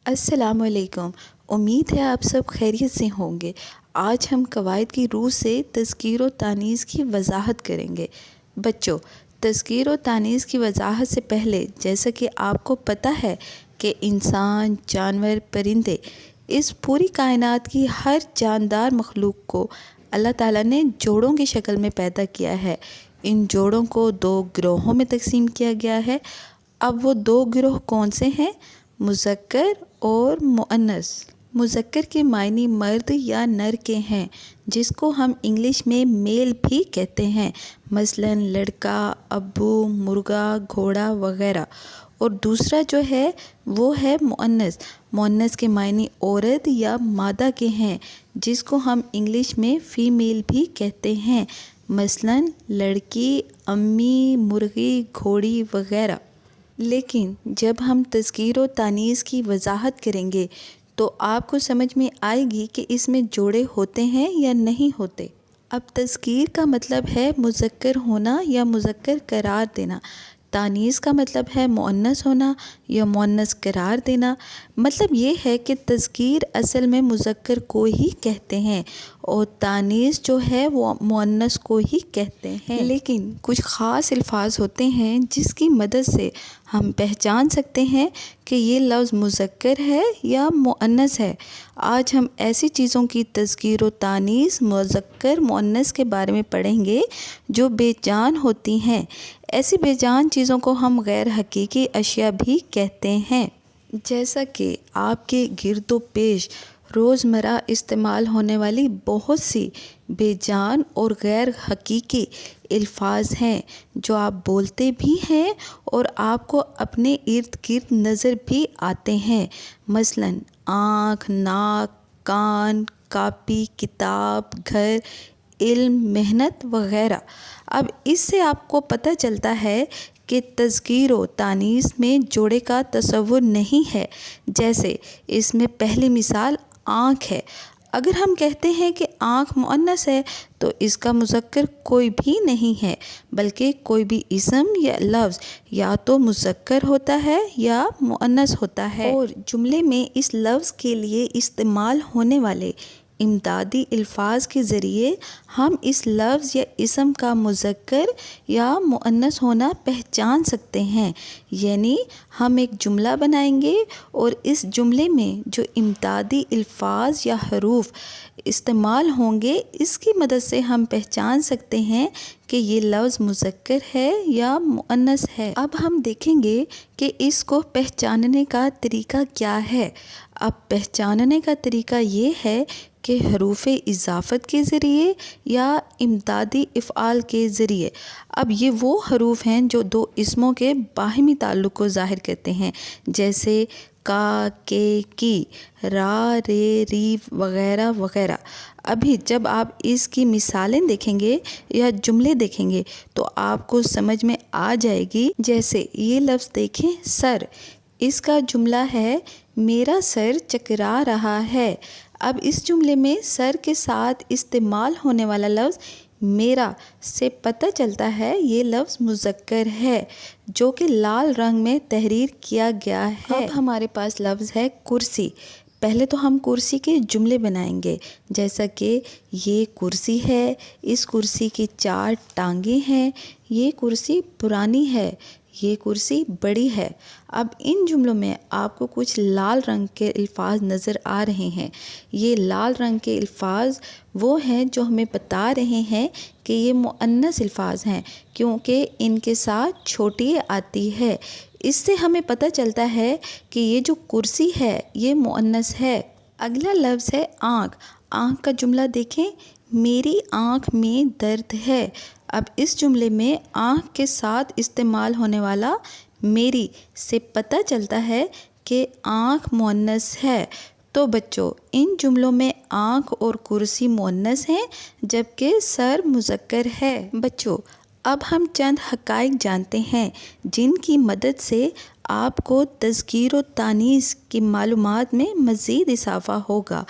السلام علیکم۔ امید ہے آپ سب خیریت سے ہوں گے۔ آج ہم قواعد کی روح سے تذکیر و تانیث کی وضاحت کریں گے۔ بچوں، تذکیر و تانیث کی وضاحت سے پہلے جیسا کہ آپ کو پتہ ہے کہ انسان، جانور، پرندے، اس پوری کائنات کی ہر جاندار مخلوق کو اللہ تعالیٰ نے جوڑوں کی شکل میں پیدا کیا ہے۔ ان جوڑوں کو 2 گروہوں میں تقسیم کیا گیا ہے۔ اب وہ 2 گروہ کون سے ہیں؟ مذکر اور مؤنث۔ مذکر کے معنی مرد یا نر کے ہیں، جس کو ہم انگلش میں میل بھی کہتے ہیں، مثلا لڑکا، ابو، مرغا، گھوڑا وغیرہ۔ اور دوسرا جو ہے وہ ہے مؤنث۔ مؤنث کے معنی عورت یا مادہ کے ہیں، جس کو ہم انگلش میں فیمیل بھی کہتے ہیں، مثلا لڑکی، امی، مرغی، گھوڑی وغیرہ۔ لیکن جب ہم تذکیر و تانیث کی وضاحت کریں گے تو آپ کو سمجھ میں آئے گی کہ اس میں جوڑے ہوتے ہیں یا نہیں ہوتے۔ اب تذکیر کا مطلب ہے مذکر ہونا یا مذکر قرار دینا۔ تانیث کا مطلب ہے مؤنث ہونا یا مؤنث قرار دینا۔ مطلب یہ ہے کہ تذکیر اصل میں مذکر کو ہی کہتے ہیں اور تانیث جو ہے وہ مؤنث کو ہی کہتے ہیں۔ لیکن کچھ خاص الفاظ ہوتے ہیں جس کی مدد سے ہم پہچان سکتے ہیں کہ یہ لفظ مذکر ہے یا مؤنث ہے۔ آج ہم ایسی چیزوں کی تذکیر و تانیث مذکر مؤنث کے بارے میں پڑھیں گے جو بے جان ہوتی ہیں۔ ایسی بے جان چیزوں کو ہم غیر حقیقی اشیاء بھی کہتے ہیں۔ جیسا کہ آپ کے گرد و پیش روزمرہ استعمال ہونے والی بہت سی بے جان اور غیر حقیقی الفاظ ہیں جو آپ بولتے بھی ہیں اور آپ کو اپنے ارد گرد نظر بھی آتے ہیں، مثلا آنکھ، ناک، کان، کاپی، کتاب، گھر، علم، محنت وغیرہ۔ اب اس سے آپ کو پتہ چلتا ہے کہ تذکیر و تانیث میں جوڑے کا تصور نہیں ہے۔ جیسے اس میں پہلی مثال آنکھ ہے۔ اگر ہم کہتے ہیں کہ آنکھ مؤنث ہے تو اس کا مذکر کوئی بھی نہیں ہے، بلکہ کوئی بھی اسم یا لفظ یا تو مذکر ہوتا ہے یا مؤنث ہوتا ہے۔ اور جملے میں اس لفظ کے لیے استعمال ہونے والے امدادی الفاظ کے ذریعے ہم اس لفظ یا اسم کا مذکر یا مؤنث ہونا پہچان سکتے ہیں۔ یعنی ہم ایک جملہ بنائیں گے اور اس جملے میں جو امدادی الفاظ یا حروف استعمال ہوں گے اس کی مدد سے ہم پہچان سکتے ہیں کہ یہ لفظ مذکر ہے یا مؤنث ہے۔ اب ہم دیکھیں گے کہ اس کو پہچاننے کا طریقہ کیا ہے۔ اب پہچاننے کا طریقہ یہ ہے کہ حروف اضافت کے ذریعے یا امدادی افعال کے ذریعے۔ اب یہ وہ حروف ہیں جو 2 اسموں کے باہمی تعلق کو ظاہر کرتے ہیں، جیسے کا، کے، کی، را، رے، ری وغیرہ وغیرہ۔ ابھی جب آپ اس کی مثالیں دیکھیں گے یا جملے دیکھیں گے تو آپ کو سمجھ میں آ جائے گی۔ جیسے یہ لفظ دیکھیں، سر۔ اس کا جملہ ہے میرا سر چکرا رہا ہے۔ اب اس جملے میں سر کے ساتھ استعمال ہونے والا لفظ میرا سے پتہ چلتا ہے یہ لفظ مذکر ہے جو کہ لال رنگ میں تحریر کیا گیا ہے۔ اب ہمارے پاس لفظ ہے کرسی۔ پہلے تو ہم کرسی کے جملے بنائیں گے، جیسا کہ یہ کرسی ہے، اس کرسی کی 4 ٹانگیں ہیں، یہ کرسی پرانی ہے، یہ کرسی بڑی ہے۔ اب ان جملوں میں آپ کو کچھ لال رنگ کے الفاظ نظر آ رہے ہیں۔ یہ لال رنگ کے الفاظ وہ ہیں جو ہمیں بتا رہے ہیں کہ یہ مؤنث الفاظ ہیں، کیونکہ ان کے ساتھ چھوٹی آتی ہے۔ اس سے ہمیں پتہ چلتا ہے کہ یہ جو کرسی ہے یہ مؤنث ہے۔ اگلا لفظ ہے آنکھ۔ آنکھ کا جملہ دیکھیں، میری آنکھ میں درد ہے۔ اب اس جملے میں آنکھ کے ساتھ استعمال ہونے والا میری سے پتہ چلتا ہے کہ آنکھ مؤنث ہے۔ تو بچوں، ان جملوں میں آنکھ اور کرسی مؤنث ہیں جبکہ سر مذکر ہے۔ بچوں، اب ہم چند حقائق جانتے ہیں جن کی مدد سے آپ کو تذکیر و تانیث کی معلومات میں مزید اضافہ ہوگا،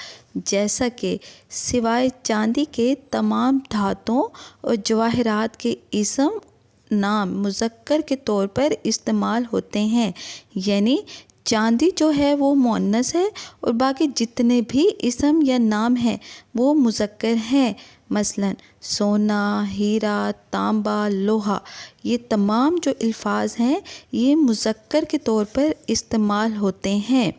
جیسا کہ سوائے چاندی کے تمام دھاتوں اور جواہرات کے اسم نام مذکر کے طور پر استعمال ہوتے ہیں، یعنی چاندی جو ہے وہ مؤنث ہے اور باقی جتنے بھی اسم یا نام ہیں وہ مذکر ہیں۔ مثلاً سونا، ہیرا، تانبا، لوہا، یہ تمام جو الفاظ ہیں یہ مذکر کے طور پر استعمال ہوتے ہیں۔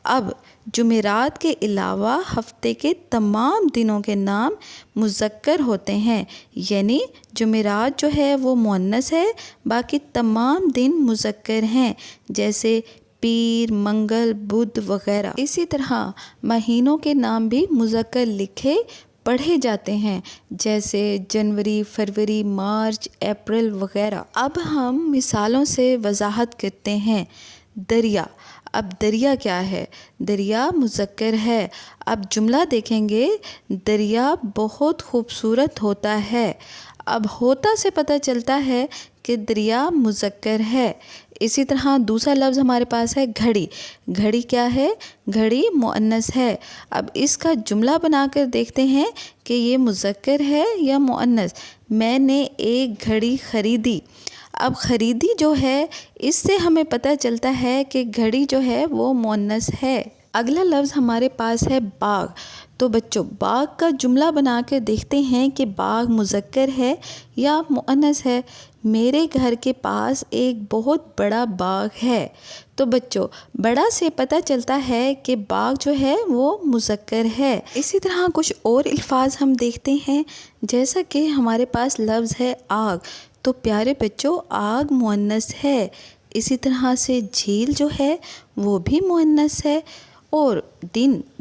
اب جمعرات کے علاوہ ہفتے کے تمام دنوں کے نام مذکر ہوتے ہیں، یعنی جمعرات جو ہے وہ مؤنث ہے، باقی تمام دن مذکر ہیں، جیسے پیر، منگل، بدھ وغیرہ۔ اسی طرح مہینوں کے نام بھی مذکر لکھے پڑھے جاتے ہیں، جیسے جنوری، فروری، مارچ، اپریل وغیرہ۔ اب ہم مثالوں سے وضاحت کرتے ہیں۔ دریا، اب دریا کیا ہے؟ دریا مذکر ہے۔ اب جملہ دیکھیں گے، دریا بہت خوبصورت ہوتا ہے۔ اب ہوتا سے پتہ چلتا ہے کہ دریا مذکر ہے۔ اسی طرح دوسرا لفظ ہمارے پاس ہے گھڑی۔ گھڑی کیا ہے؟ گھڑی مؤنث ہے۔ اب اس کا جملہ بنا کر دیکھتے ہیں کہ یہ مذکر ہے یا مؤنث۔ میں نے ایک گھڑی خریدی۔ اب خریدی جو ہے اس سے ہمیں پتہ چلتا ہے کہ گھڑی جو ہے وہ مؤنث ہے۔ اگلا لفظ ہمارے پاس ہے باغ۔ تو بچوں باغ کا جملہ بنا کر دیکھتے ہیں کہ باغ مذکر ہے یا مؤنث ہے۔ میرے گھر کے پاس ایک بہت بڑا باغ ہے۔ تو بچوں بڑا سے پتہ چلتا ہے کہ باغ جو ہے وہ مذکر ہے۔ اسی طرح کچھ اور الفاظ ہم دیکھتے ہیں، جیسا کہ ہمارے پاس لفظ ہے آگ۔ تو پیارے بچوں آگ مؤنث ہے۔ اسی طرح سے جھیل جو ہے وہ بھی مؤنث ہے، اور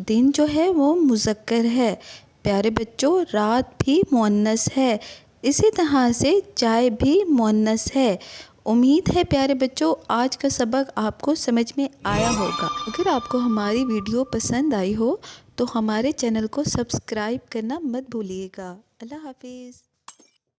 دن جو ہے وہ مذکر ہے۔ پیارے بچوں رات بھی مؤنث ہے۔ اسی طرح سے چائے بھی مؤنث ہے۔ امید ہے پیارے بچوں آج کا سبق آپ کو سمجھ میں آیا ہوگا۔ اگر آپ کو ہماری ویڈیو پسند آئی ہو تو ہمارے چینل کو سبسکرائب کرنا مت بھولیے گا۔ اللہ حافظ۔